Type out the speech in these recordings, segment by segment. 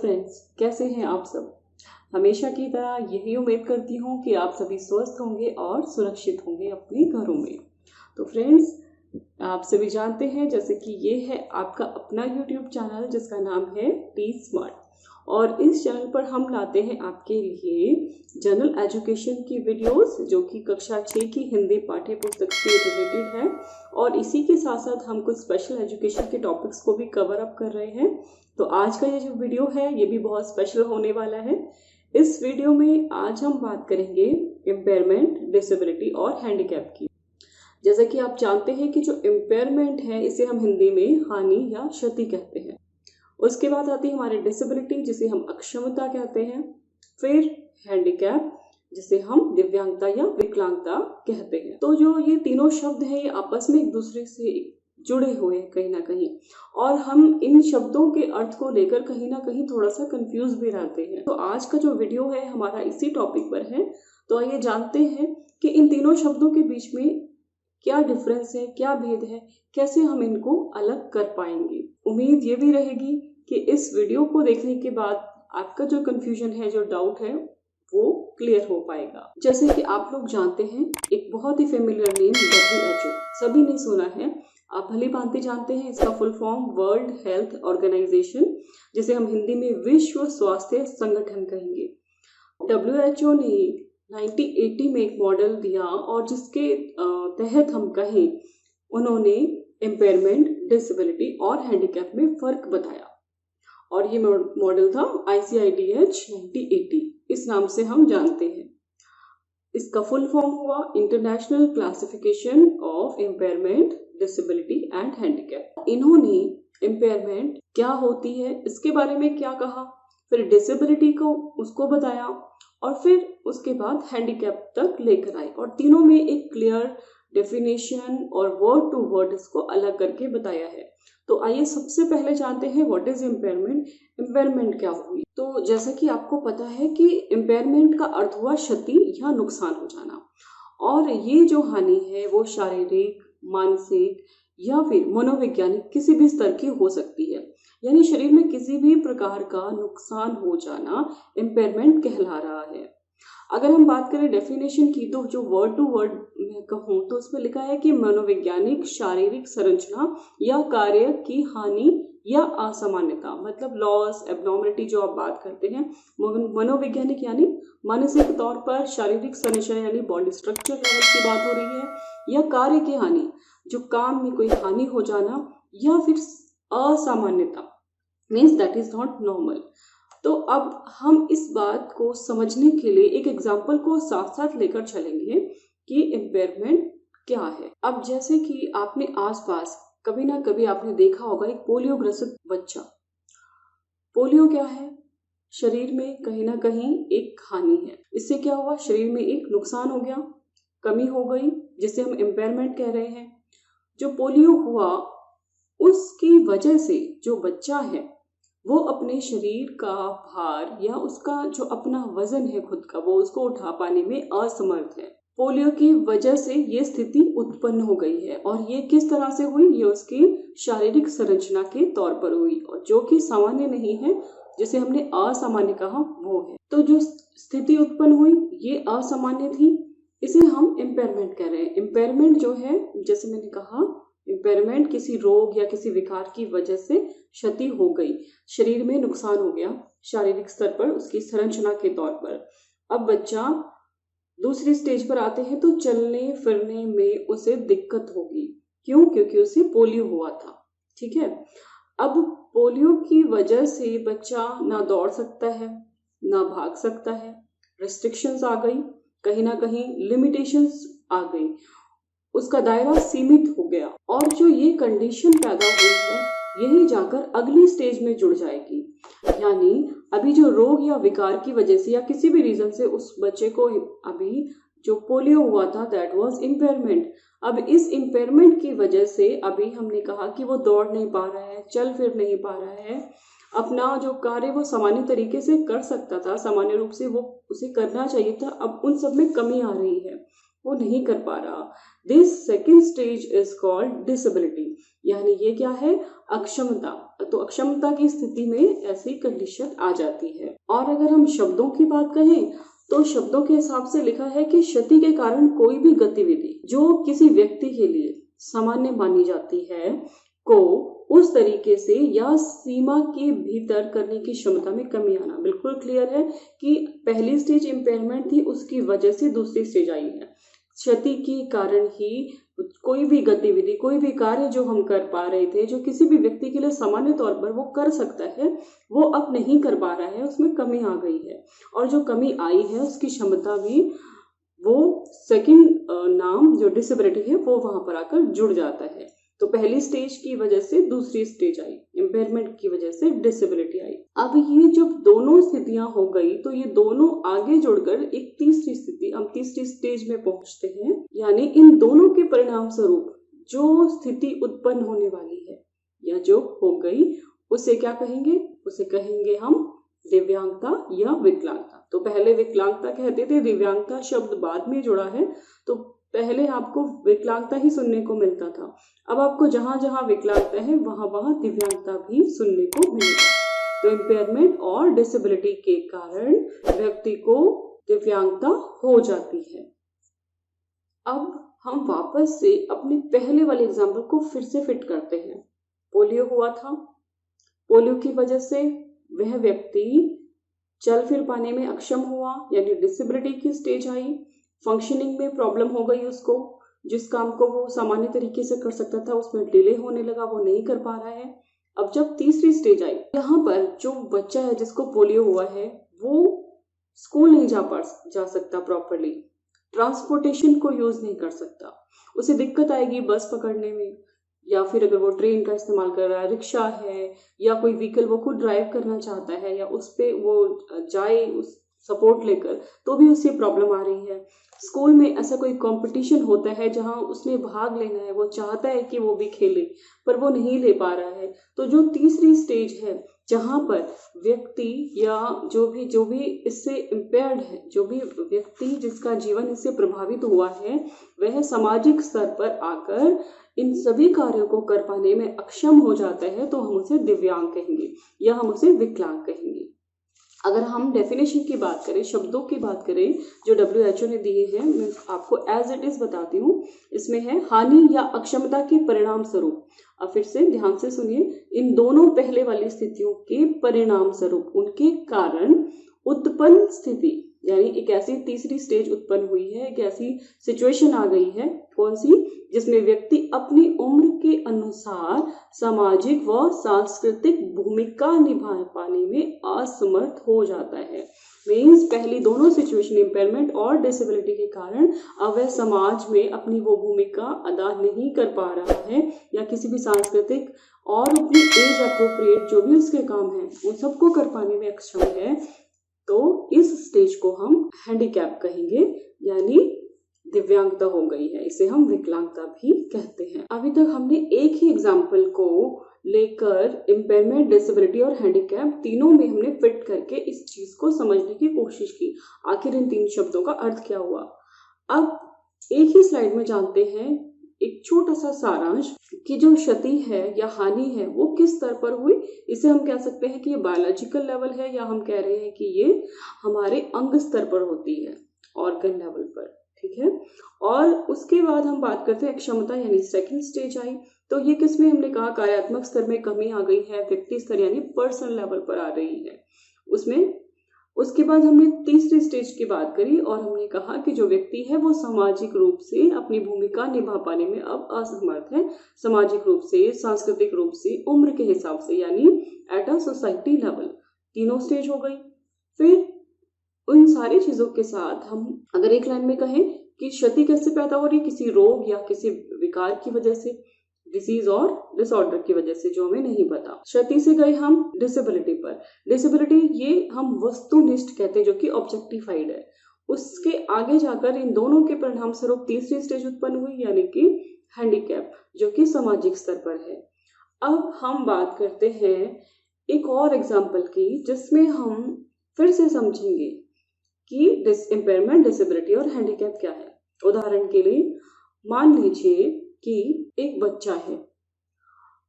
Friends, कैसे हैं आप सब। हमेशा की तरह यही उम्मीद करती हूँ कि आप सभी स्वस्थ होंगे और सुरक्षित होंगे अपने घरों में। तो फ्रेंड्स, आप सभी जानते हैं जैसे कि ये है आपका अपना YouTube चैनल जिसका नाम है टी स्मार्ट, और इस चैनल पर हम लाते हैं आपके लिए जनरल एजुकेशन की वीडियोस जो कि कक्षा 6 की हिंदी पाठ्य पुस्तक से रिलेटेड है, और इसी के साथ साथ हम कुछ स्पेशल एजुकेशन के टॉपिक्स को भी कवर अप कर रहे हैं। तो आज का ये जो वीडियो है ये भी बहुत स्पेशल होने वाला है। इस वीडियो में आज हम बात करेंगे इम्पेयरमेंट, डिसेबिलिटी और हैंडीकैप की। जैसे कि आप जानते हैं कि जो इम्पेयरमेंट है इसे हम हिंदी में हानि या क्षति कहते हैं। उसके बाद आती है हमारी डिसेबिलिटी जिसे हम अक्षमता कहते हैं। फिर हैंडीकैप जिसे हम दिव्यांगता या विकलांगता कहते हैं। तो जो ये तीनों शब्द हैं ये आपस में एक दूसरे से जुड़े हुए हैं कहीं ना कहीं, और हम इन शब्दों के अर्थ को लेकर कहीं ना कहीं थोड़ा सा कंफ्यूज भी रहते हैं। तो आज का जो वीडियो है हमारा इसी टॉपिक पर है। तो आइए जानते हैं कि इन तीनों शब्दों के बीच में क्या डिफरेंस है, क्या भेद है, कैसे हम इनको अलग कर पाएंगे। उम्मीद ये भी रहेगी कि इस वीडियो को देखने के बाद आपका जो कंफ्यूजन है, जो डाउट है, वो क्लियर हो पाएगा। जैसे कि आप लोग जानते हैं एक बहुत ही फेमिलियर नेम WHO, सभी ने सुना है, आप भली भांति जानते हैं। इसका full form world health organization, जिसे हम हिंदी में विश्व स्वास्थ्य संगठन कहेंगे। WHO ने 1980 में एक मॉडल दिया और जिसके तहत हम कहें उन्होंने इम्पेयरमेंट, डिसेबिलिटी और हैंडीकैप में फर्क बताया, और ये मॉडल था ICIDH 1980, इस नाम से हम जानते हैं। इसका फुल फॉर्म हुआ international classification of impairment, disability and handicap. इन्होंने इम्पेयरमेंट क्या होती है इसके बारे में क्या कहा, फिर डिसेबिलिटी को उसको बताया, और फिर उसके बाद हैंडीकैप तक लेकर आए, और तीनों में एक क्लियर डेफिनेशन और वर्ड टू वर्ड इसको अलग करके बताया है। तो आइए सबसे पहले जानते हैं व्हाट इज इम्पेयरमेंट। इम्पेयरमेंट क्या हुई? तो जैसे कि आपको पता है कि इम्पेयरमेंट का अर्थ हुआ क्षति या नुकसान हो जाना, और ये जो हानि है वो शारीरिक, मानसिक या फिर मनोवैज्ञानिक किसी भी स्तर की हो सकती है। यानी शरीर में किसी भी प्रकार का नुकसान हो जाना इम्पेयरमेंट कहला रहा है। अगर हम बात करें डेफिनेशन की, तो जो वर्ड टू वर्ड मैं कहूँ तो उसमें लिखा है कि मनोवैज्ञानिक शारीरिक संरचना या कार्य की हानि या असामान्यता, मतलब लॉस, एब्नॉर्मलिटी जो आप बात करते हैं। मनोवैज्ञानिक यानी मानसिक तौर पर शारीरिक संरचना यानी बॉडी स्ट्रक्चर लेवल की बात हो रही है, या कार्य की हानि जो काम में कोई हानि हो जाना, या फिर असामान्यता means that is not normal. तो अब हम इस बात को समझने के लिए एक एग्जाम्पल को साथ साथ लेकर चलेंगे कि इम्पेयरमेंट क्या है। अब जैसे कि आपने आसपास कभी ना कभी आपने देखा होगा एक पोलियो ग्रसित बच्चा। पोलियो क्या है? शरीर में कहीं ना कहीं एक हानि है। इससे क्या हुआ? शरीर में एक नुकसान हो गया, कमी हो गई, जिसे हम इम्पेयरमेंट कह रहे हैं। जो पोलियो हुआ उसकी वजह से जो बच्चा है वो अपने शरीर का भार या उसका जो अपना वजन है खुद का, वो उसको उठा पाने में असमर्थ है। पोलियो की वजह से ये स्थिति उत्पन्न हो गई है, और ये किस तरह से हुई? ये उसकी शारीरिक संरचना के तौर पर हुई, और जो कि सामान्य नहीं है, जिसे हमने असामान्य कहा वो है। तो जो स्थिति उत्पन्न हुई ये असामान्य थी, इसे हम इम्पेयरमेंट कह रहे हैं। इम्पेयरमेंट जो है, जैसे मैंने कहा, इम्पेयरमेंट किसी रोग या किसी विकार की वजह से क्षति हो गई, शरीर में नुकसान हो गया शारीरिक स्तर पर उसकी संरचना के तौर पर। अब बच्चा दूसरी स्टेज पर आते हैं तो चलने फिरने में उसे दिक्कत होगी। क्यों? क्योंकि उसे पोलियो हुआ था। ठीक है। अब पोलियो की वजह से बच्चा ना दौड़ सकता है, ना भाग सकता है, रेस्ट्रिक्शंस आ गई, कहीं ना कहीं लिमिटेशंस आ गई, उसका दायरा सीमित हो गया, और जो ये कंडीशन पैदा हुई है यही जाकर अगली स्टेज में जुड़ जाएगी। यानी अभी जो रोग या विकार की वजह से या किसी भी रीजन से उस बच्चे को अभी जो पोलियो हुआ था दैट वाज इम्पेयरमेंट। अब इस इम्पेयरमेंट की वजह से अभी हमने कहा कि वो दौड़ नहीं पा रहा है, चल फिर नहीं पा रहा है, अपना जो कार्य वो सामान्य तरीके से कर सकता था, सामान्य रूप से वो उसे करना चाहिए था, अब उन सब में कमी आ रही है। वो नहीं कर पा रहा। This second stage is called disability, यानी ये क्या है, अक्षमता। तो अक्षमता की स्थिति में ऐसी कंडीशन आ जाती है। और अगर हम शब्दों की बात कहें तो शब्दों के हिसाब से लिखा है कि क्षति के कारण कोई भी गतिविधि जो किसी व्यक्ति के लिए सामान्य मानी जाती है को उस तरीके से या सीमा के भीतर करने की क्षमता में कमी आना। बिल्कुल क्लियर है कि पहली स्टेज इम्पेयरमेंट थी, उसकी वजह से दूसरी स्टेज आई है। क्षति के कारण ही कोई भी गतिविधि, कोई भी कार्य जो हम कर पा रहे थे, जो किसी भी व्यक्ति के लिए सामान्य तौर पर वो कर सकता है, वो अब नहीं कर पा रहा है, उसमें कमी आ गई है। और जो कमी आई है उसकी क्षमता भी, वो सेकंड नाम जो डिसेबिलिटी है वो वहां पर आकर जुड़ जाता है। तो पहली स्टेज की वजह से दूसरी स्टेज आई, इम्पेयरमेंट की वजह से डिसेबिलिटी आई। अब ये जब दोनों स्थितियां हो गई तो ये दोनों आगे जुड़कर एक तीसरी स्थिति, हम तीसरी स्टेज में पहुंचते हैं। यानी इन दोनों के परिणाम स्वरूप जो स्थिति उत्पन्न होने वाली है या जो हो गई, उसे क्या कहेंगे, उसे कहेंगे हम दिव्यांगता या विकलांगता। तो पहले विकलांगता कहते थे, दिव्यांगता शब्द बाद में जुड़ा है। तो पहले आपको विकलांगता ही सुनने को मिलता था, अब आपको जहां जहां विकलांगता है वहां वहां दिव्यांगता भी सुनने को मिलेगा। तो इम्पेयरमेंट और डिसेबिलिटी के कारण व्यक्ति को दिव्यांगता हो जाती है। अब हम वापस से अपने पहले वाले एग्जाम्पल को फिर से फिट करते हैं। पोलियो हुआ था, पोलियो की वजह से वह व्यक्ति चल फिर पाने में अक्षम हुआ, यानी डिसेबिलिटी की स्टेज आई। फंक्शनिंग में प्रॉब्लम हो गई उसको, जिस काम को वो सामान्य तरीके से कर सकता था उसमें डिले होने लगा, वो नहीं कर पा रहा है। अब जब तीसरी स्टेज आई, यहाँ पर जो बच्चा है जिसको पोलियो हुआ है वो स्कूल नहीं जा सकता प्रॉपरली, ट्रांसपोर्टेशन को यूज नहीं कर सकता, उसे दिक्कत आएगी बस पकड़ने में, या फिर अगर वो ट्रेन का इस्तेमाल कर रहा है, रिक्शा है या कोई व्हीकल वो खुद ड्राइव करना चाहता है या उस पे वो जाए उस सपोर्ट लेकर, तो भी उससे प्रॉब्लम आ रही है। स्कूल में ऐसा कोई कंपटीशन होता है जहां उसने भाग लेना है, वो चाहता है कि वो भी खेले पर वो नहीं ले पा रहा है। तो जो तीसरी स्टेज है जहां पर व्यक्ति या जो भी इससे इम्पेयर्ड है, जो भी व्यक्ति जिसका जीवन इससे प्रभावित हुआ है, वह सामाजिक स्तर पर आकर इन सभी कार्यों को कर पाने में अक्षम हो जाता है, तो हम उसे दिव्यांग कहेंगे या हम उसे विकलांग कहेंगे। अगर हम डेफिनेशन की बात करें, शब्दों की बात करें जो WHO ने दिए हैं, मैं आपको एज इट इज बताती हूँ। इसमें है हानि या अक्षमता के परिणाम स्वरूप। अब फिर से ध्यान से सुनिए, इन दोनों पहले वाली स्थितियों के परिणाम स्वरूप, उनके कारण उत्पन्न स्थिति, यानी एक ऐसी तीसरी स्टेज उत्पन्न हुई है, एक ऐसी सिचुएशन आ गई है, कौन सी, जिसमें व्यक्ति अपनी उम्र के अनुसार सामाजिक व सांस्कृतिक भूमिका निभा पाने में असमर्थ हो जाता है। मीन्स पहली दोनों सिचुएशन, इम्पेयरमेंट और डिसेबिलिटी के कारण अब वह समाज में अपनी वो भूमिका अदा नहीं कर पा रहा है, या किसी भी सांस्कृतिक और अपनी एज अप्रोप्रिएट जो भी उसके काम है उन सबको कर पाने में अक्षम है। तो इस स्टेज को हम हैंडीकैप कहेंगे, यानी दिव्यांगता हो गई है, इसे हम विकलांगता भी कहते हैं। अभी तक हमने एक ही एग्जाम्पल को लेकर इम्पेयरमेंट, डिसेबिलिटी और हैंडीकैप तीनों में हमने फिट करके इस चीज को समझने की कोशिश की, आखिर इन तीन शब्दों का अर्थ क्या हुआ। अब एक ही स्लाइड में जानते हैं एक छोटा सा सारांश कि जो क्षति है या हानि है वो किस स्तर पर हुई। इसे हम कह सकते हैं कि ये बायोलॉजिकल लेवल है, या हम कह रहे हैं कि ये हमारे अंग स्तर पर होती है, ऑर्गन लेवल पर, ठीक है। और उसके बाद हम बात करते हैं क्षमता, यानी सेकंड स्टेज आई। तो ये किसमें, हमने कहा कार्यात्मक स्तर में कमी आ गई है, व्यक्ति स्तर यानी पर्सनल लेवल पर आ रही है उसमें। उसके बाद हमने तीसरी स्टेज की बात करी और हमने कहा कि जो व्यक्ति है वो सामाजिक रूप से अपनी भूमिका निभा पाने में अब असमर्थ है, सामाजिक रूप से, सांस्कृतिक रूप से, उम्र के हिसाब से, यानी एट अ सोसाइटी लेवल। तीनों स्टेज हो गई। फिर उन सारी चीजों के साथ हम अगर एक लाइन में कहें कि क्षति कैसे पैदा हो रही, किसी रोग या किसी विकार की वजह से, डिसीज और डिसऑर्डर की वजह से, जो हमें नहीं पता। क्षति से गए हम डिसेबिलिटी पर। डिसेबिलिटी ये हम वस्तुनिष्ठ कहते हैं, जो कि ऑब्जेक्टिफाइड है। उसके आगे जाकर इन दोनों के परिणाम स्वरूप तीसरी स्टेज उत्पन्न हुई, यानी कि हैंडीकैप, जो कि सामाजिक स्तर पर है। अब हम बात करते हैं एक और एग्जाम्पल की, जिसमें हम फिर से समझेंगे कि इम्पेयरमेंट, डिसेबिलिटी और हैंडीकैप क्या है। उदाहरण के लिए मान लीजिए कि एक बच्चा है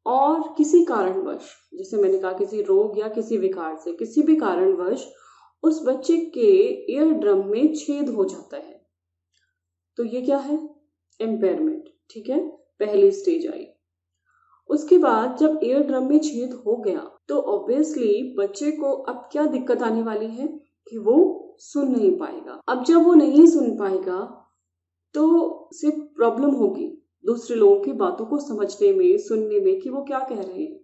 और किसी कारणवश, जैसे मैंने कहा किसी रोग या किसी विकार से, किसी भी कारणवश उस बच्चे के ईयर ड्रम में छेद हो जाता है, तो ये क्या है? इम्पेयरमेंट। ठीक है, पहली स्टेज आई। उसके बाद जब ईयर ड्रम में छेद हो गया तो ऑब्वियसली बच्चे को अब क्या दिक्कत आने वाली है कि वो सुन नहीं पाएगा। अब जब वो नहीं सुन पाएगा तो सिर्फ प्रॉब्लम होगी दूसरे लोगों की बातों को समझने में, सुनने में कि वो क्या कह रहे हैं।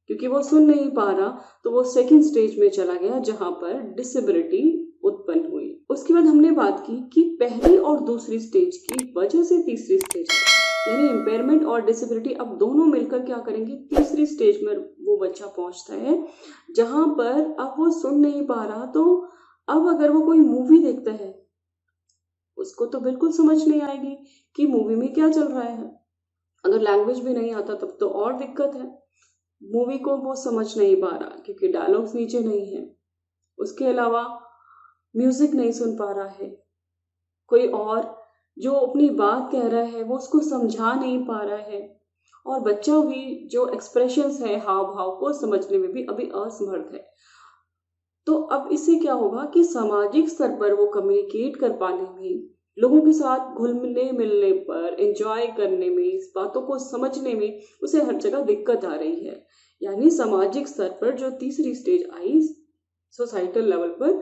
क्योंकि वो सुन नहीं पा रहा तो वो सेकंड स्टेज में चला गया जहां पर डिसेबिलिटी उत्पन्न हुई। उसके बाद हमने बात की कि पहली और दूसरी स्टेज की वजह से तीसरी स्टेज है, यानी इम्पेयरमेंट और डिसेबिलिटी अब दोनों मिलकर क्या करेंगे, तीसरी स्टेज में वो बच्चा पहुंचता है जहां पर अब वो सुन नहीं पा रहा। तो अब अगर वो कोई मूवी देखता है उसको तो बिल्कुल समझ नहीं आएगी कि मूवी में क्या चल रहा है। अगर लैंग्वेज भी नहीं आता तब तो और दिक्कत है। मूवी को वो समझ नहीं पा रहा क्योंकि डायलॉग्स नीचे नहीं है। उसके अलावा म्यूजिक नहीं सुन पा रहा है। कोई और जो अपनी बात कह रहा है वो उसको समझा नहीं पा रहा है। और बच्चा भी जो एक्सप्रेशंस है, हाव भाव को समझने में भी अभी असमर्थ है। तो अब इससे क्या होगा कि सामाजिक स्तर पर वो कम्युनिकेट कर पाने में, लोगों के साथ घुलने मिलने पर, एंजॉय करने में, इस बातों को समझने में उसे हर जगह दिक्कत आ रही है। यानी सामाजिक स्तर पर जो तीसरी स्टेज आई सोसाइटल लेवल पर,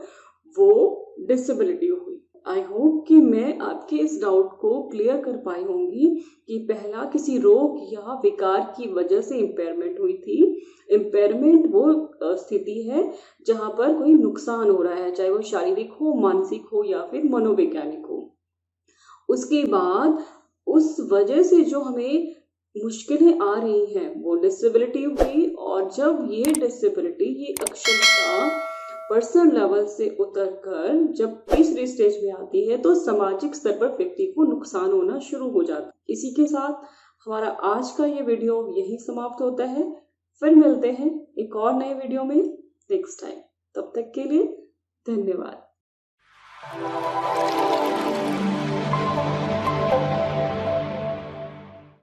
वो डिसेबिलिटी हुई। आई होप कि मैं आपके इस डाउट को क्लियर कर पाई होंगी कि पहला किसी रोग या विकार की वजह से इम्पेयरमेंट हुई थी। इम्पेयरमेंट वो स्थिति है जहां पर कोई नुकसान हो रहा है, चाहे वो शारीरिक हो, मानसिक हो या फिर मनोवैज्ञानिक हो। उसके बाद उस वजह से जो हमें मुश्किलें आ रही हैं वो डिसेबिलिटी हुई। और जब ये डिसेबिलिटी, ये अक्षमता पर्सनल लेवल से उतरकर जब तीसरी स्टेज में आती है तो सामाजिक स्तर पर व्यक्ति को नुकसान होना शुरू हो जाता है। इसी के साथ हमारा आज का ये वीडियो यही समाप्त होता है। फिर मिलते हैं एक और नए वीडियो में नेक्स्ट टाइम। तब तक के लिए धन्यवाद।